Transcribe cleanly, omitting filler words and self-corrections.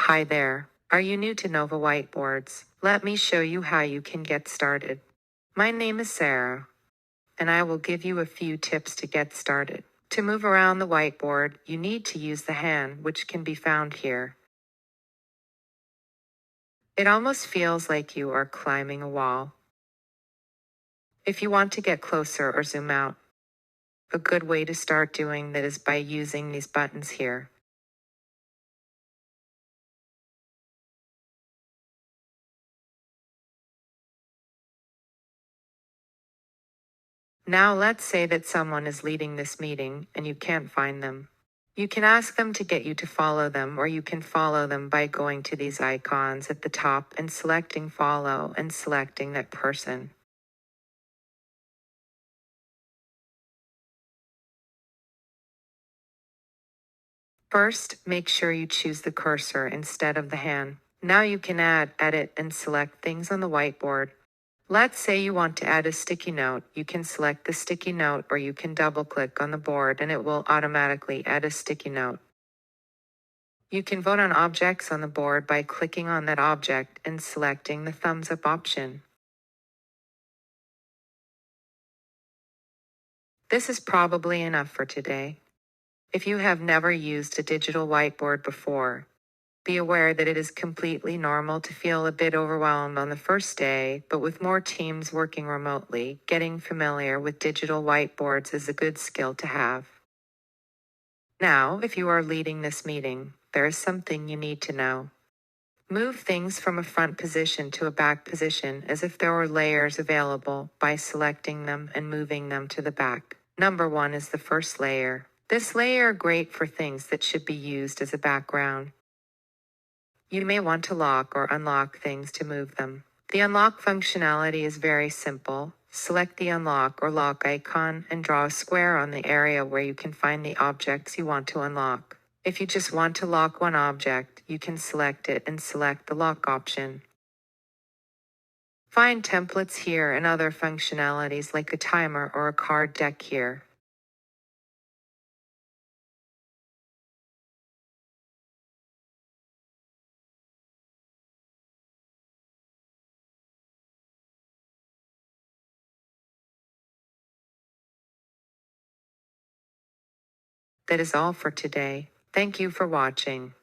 Hi there. Are you new to Nova Whiteboards? Let me show you how you can get started. My name is Sarah, and I will give you a few tips to get started. To move around the whiteboard, you need to use the hand, which can be found here. It almost feels like you are climbing a wall. If you want to get closer or zoom out, a good way to start doing that is by using these buttons here. Now let's say that someone is leading this meeting and you can't find them. You can ask them to get you to follow them, or you can follow them by going to these icons at the top and selecting follow and selecting that person. First, make sure you choose the cursor instead of the hand. Now you can add, edit, and select things on the whiteboard. Let's say you want to add a sticky note. You can select the sticky note, or you can double click on the board and it will automatically add a sticky note. You can vote on objects on the board by clicking on that object and selecting the thumbs up option. This is probably enough for today. If you have never used a digital whiteboard before, be aware that it is completely normal to feel a bit overwhelmed on the first day, but with more teams working remotely, getting familiar with digital whiteboards is a good skill to have. Now, if you are leading this meeting, there is something you need to know. Move things from a front position to a back position as if there were layers available by selecting them and moving them to the back. Number 1 is the first layer. This layer is great for things that should be used as a background. You may want to lock or unlock things to move them. The unlock functionality is very simple. Select the unlock or lock icon and draw a square on the area where you can find the objects you want to unlock. If you just want to lock one object, you can select it and select the lock option. Find templates here and other functionalities like a timer or a card deck here. That is all for today. Thank you for watching.